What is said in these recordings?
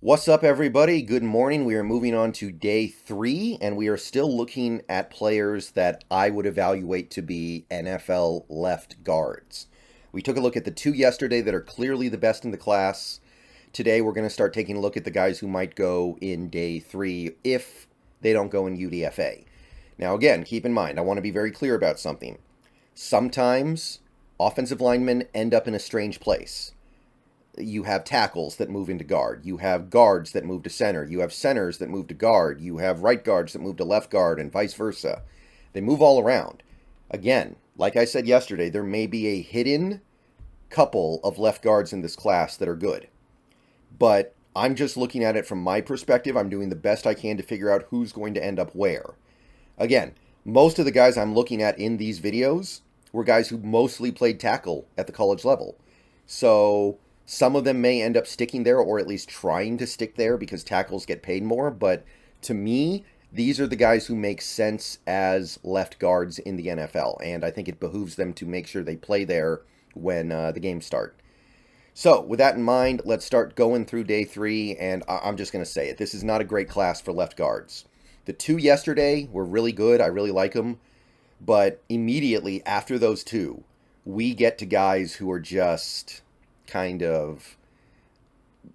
What's up, everybody? Good morning. We are moving on to day 3, and we are still looking at players that I would evaluate to be NFL left guards. We took a look at the 2 yesterday that are clearly the best in the class. Today, we're going to start taking a look at the guys who might go in day 3 if they don't go in UDFA. Now, again, keep in mind, I want to be very clear about something. Sometimes offensive linemen end up in a strange place. You have tackles that move into guard. You have guards that move to center. You have centers that move to guard. You have right guards that move to left guard and vice versa. They move all around. Again, like I said yesterday, there may be a hidden couple of left guards in this class that are good. But I'm just looking at it from my perspective. I'm doing the best I can to figure out who's going to end up where. Again, most of the guys I'm looking at in these videos were guys who mostly played tackle at the college level. So some of them may end up sticking there, or at least trying to stick there, because tackles get paid more. But to me, these are the guys who make sense as left guards in the NFL. And I think it behooves them to make sure they play there when the games start. So with that in mind, let's start going through day 3. And I'm just going to say it. This is not a great class for left guards. The 2 yesterday were really good. I really like them. But immediately after those 2, we get to guys who are just kind of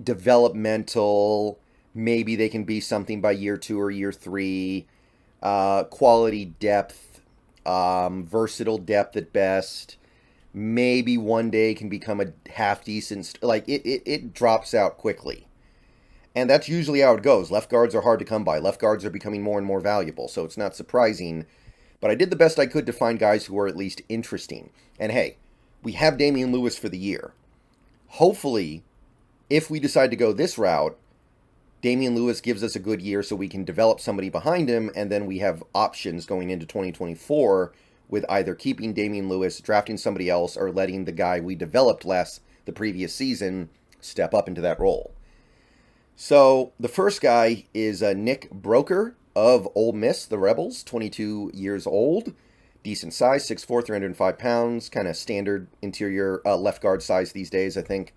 developmental. Maybe they can be something by year 2 or year 3. Quality depth, versatile depth at best. Maybe one day can become a half decent. Like it drops out quickly, and that's usually how it goes. Left guards are hard to come by. Left guards are becoming more and more valuable, so it's not surprising. But I did the best I could to find guys who are at least interesting. And hey, we have Damian Lewis for the year. Hopefully, if we decide to go this route, Damian Lewis gives us a good year so we can develop somebody behind him, and then we have options going into 2024 with either keeping Damian Lewis, drafting somebody else, or letting the guy we developed the previous season step up into that role. So the first guy is Nick Broeker of Ole Miss, the Rebels, 22 years old. Decent size, 6'4", 305 pounds, kind of standard interior left guard size these days, I think.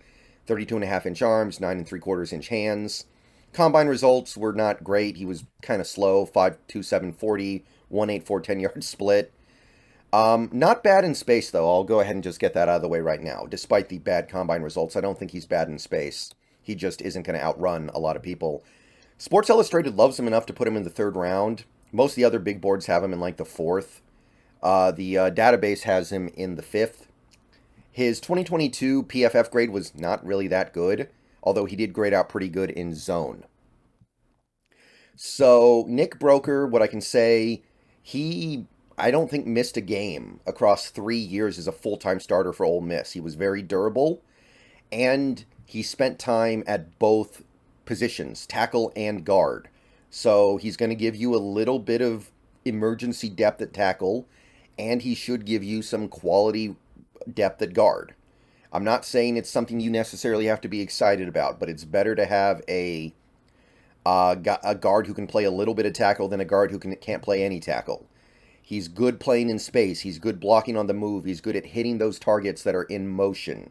32.5-inch arms, 9 3/4-inch hands. Combine results were not great. He was kind of slow, 5'2", 740, 1.84 10-yard split. Not bad in space, though. I'll go ahead and just get that out of the way right now. Despite the bad combine results, I don't think he's bad in space. He just isn't going to outrun a lot of people. Sports Illustrated loves him enough to put him in the 3rd round. Most of the other big boards have him in like the 4th. The database has him in the 5th. His 2022 PFF grade was not really that good, although he did grade out pretty good in zone. So Nick Broeker, what I can say, I don't think missed a game across 3 years as a full-time starter for Ole Miss. He was very durable, and he spent time at both positions, tackle and guard. So he's going to give you a little bit of emergency depth at tackle, and he should give you some quality depth at guard. I'm not saying it's something you necessarily have to be excited about, but it's better to have a guard who can play a little bit of tackle than a guard who can't play any tackle. He's good playing in space. He's good blocking on the move. He's good at hitting those targets that are in motion.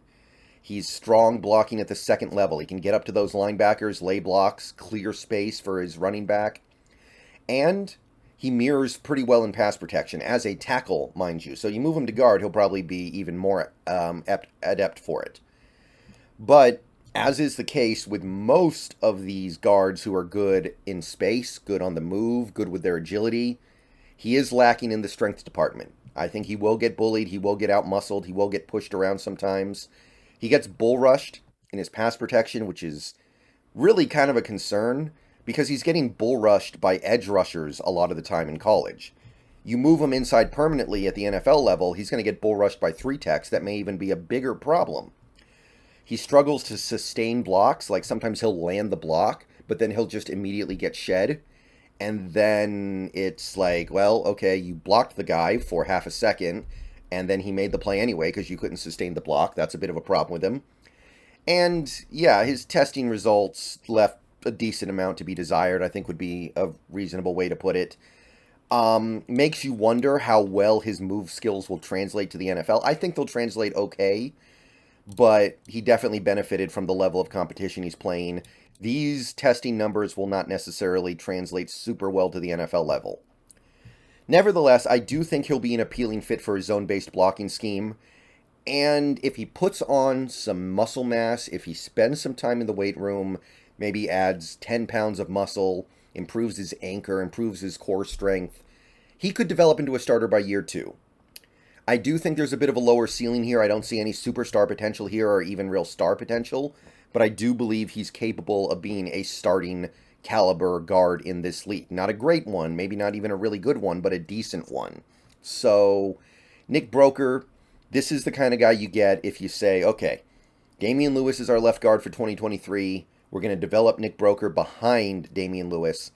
He's strong blocking at the 2nd level. He can get up to those linebackers, lay blocks, clear space for his running back. And he mirrors pretty well in pass protection, as a tackle, mind you. So you move him to guard, he'll probably be even more adept for it. But as is the case with most of these guards who are good in space, good on the move, good with their agility, he is lacking in the strength department. I think he will get bullied, he will get out-muscled, he will get pushed around sometimes. He gets bull rushed in his pass protection, which is really kind of a concern, because he's getting bull rushed by edge rushers a lot of the time in college. You move him inside permanently at the NFL level, he's going to get bull rushed by 3 techs. That may even be a bigger problem. He struggles to sustain blocks. Like, sometimes he'll land the block, but then he'll just immediately get shed. And then it's like, well, okay, you blocked the guy for half a second, and then he made the play anyway because you couldn't sustain the block. That's a bit of a problem with him. And, yeah, his testing results left a decent amount to be desired, I think would be a reasonable way to put it. Makes you wonder how well his move skills will translate to the NFL. I think they'll translate okay, but he definitely benefited from the level of competition he's playing. these testing numbers will not necessarily translate super well to the NFL level. Nevertheless, I do think he'll be an appealing fit for a zone-based blocking scheme. And if he puts on some muscle mass, if he spends some time in the weight room, maybe adds 10 pounds of muscle, improves his anchor, improves his core strength, he could develop into a starter by year 2. I do think there's a bit of a lower ceiling here. I don't see any superstar potential here or even real star potential, but I do believe he's capable of being a starting caliber guard in this league. Not a great one, maybe not even a really good one, but a decent one. So, Nick Broeker, this is the kind of guy you get if you say, okay, Damian Lewis is our left guard for 2023. We're going to develop Nick Broeker behind Damian Lewis,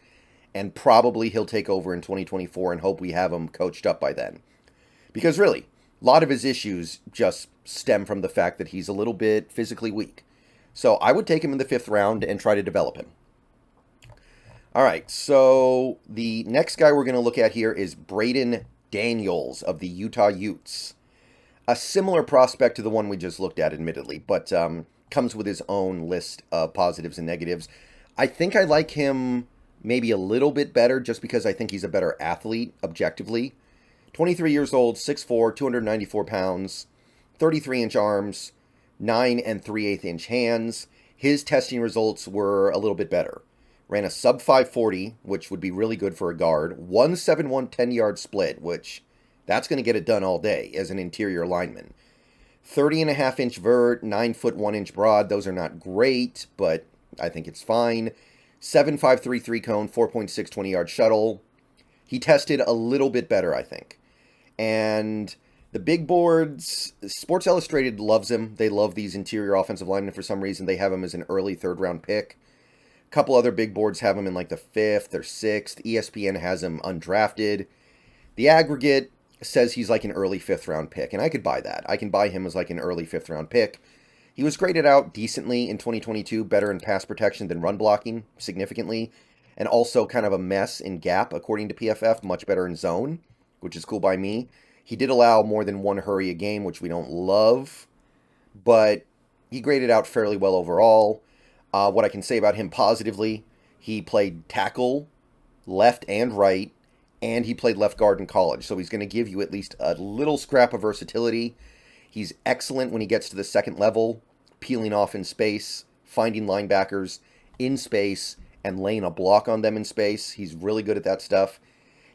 and probably he'll take over in 2024 and hope we have him coached up by then. Because really, a lot of his issues just stem from the fact that he's a little bit physically weak. So I would take him in the 5th round and try to develop him. All right, so the next guy we're going to look at here is Braden Daniels of the Utah Utes. A similar prospect to the one we just looked at, admittedly, but comes with his own list of positives and negatives. I think I like him maybe a little bit better just because I think he's a better athlete, objectively. 23 years old, 6'4", 294 pounds, 33-inch arms, 9 3/8-inch hands. His testing results were a little bit better. Ran a sub 540, which would be really good for a guard. 171 10-yard split, which that's going to get it done all day as an interior lineman. 30.5-inch vert, 9 foot 1 inch broad. Those are not great, but I think it's fine. 7.5 3 cone, 4.6 20-yard shuttle. He tested a little bit better, I think. And the big boards, Sports Illustrated loves him. They love these interior offensive linemen for some reason. They have him as an early 3rd round pick. A couple other big boards have him in like the 5th or 6th. ESPN has him undrafted. The aggregate says he's like an early 5th round pick, and I could buy that. I can buy him as like an early 5th round pick. He was graded out decently in 2022, better in pass protection than run blocking, significantly, and also kind of a mess in gap, according to PFF, much better in zone, which is cool by me. He did allow more than one hurry a game, which we don't love, but he graded out fairly well overall. What I can say about him positively, he played tackle, left and right, and he played left guard in college, so he's going to give you at least a little scrap of versatility. He's excellent when he gets to the 2nd level, peeling off in space, finding linebackers in space, and laying a block on them in space. He's really good at that stuff.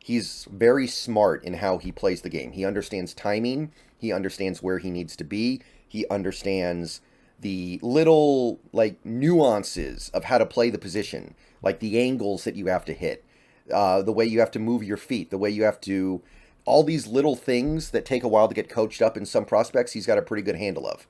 He's very smart in how he plays the game. He understands timing. He understands where he needs to be. He understands the little, like, nuances of how to play the position, like the angles that you have to hit, the way you have to move your feet, the way you have to... all these little things that take a while to get coached up in some prospects, he's got a pretty good handle of.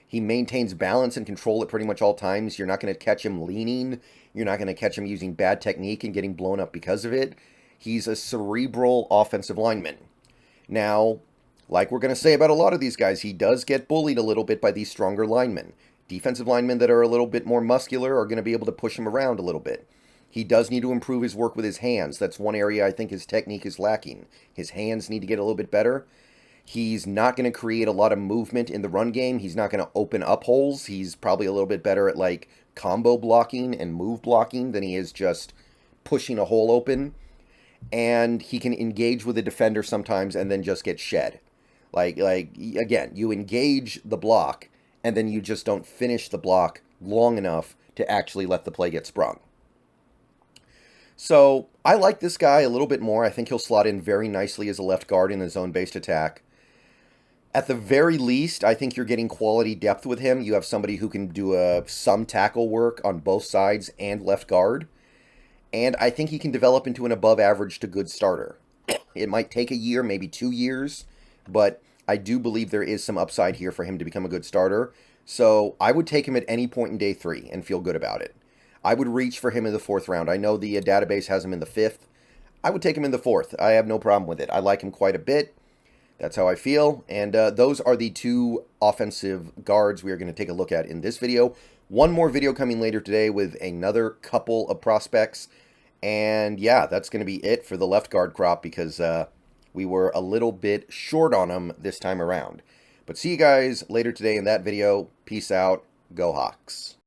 He maintains balance and control at pretty much all times. You're not going to catch him leaning. You're not going to catch him using bad technique and getting blown up because of it. He's a cerebral offensive lineman. Now, like we're going to say about a lot of these guys, he does get bullied a little bit by these stronger linemen. Defensive linemen that are a little bit more muscular are going to be able to push him around a little bit. He does need to improve his work with his hands. That's one area I think his technique is lacking. His hands need to get a little bit better. He's not going to create a lot of movement in the run game. He's not going to open up holes. He's probably a little bit better at like combo blocking and move blocking than he is just pushing a hole open. And he can engage with a defender sometimes and then just get shed. Like again, you engage the block and then you just don't finish the block long enough to actually let the play get sprung. So I like this guy a little bit more. I think he'll slot in very nicely as a left guard in a zone-based attack. At the very least, I think you're getting quality depth with him. You have somebody who can do some tackle work on both sides and left guard. And I think he can develop into an above average to good starter. It might take a year, maybe 2 years, but I do believe there is some upside here for him to become a good starter. So I would take him at any point in day 3 and feel good about it. I would reach for him in the 4th round. I know the database has him in the 5th. I would take him in the 4th. I have no problem with it. I like him quite a bit. That's how I feel. And those are the 2 offensive guards we are going to take a look at in this video. One more video coming later today with another couple of prospects. And yeah, that's going to be it for the left guard crop because we were a little bit short on them this time around. But see you guys later today in that video. Peace out. Go Hawks.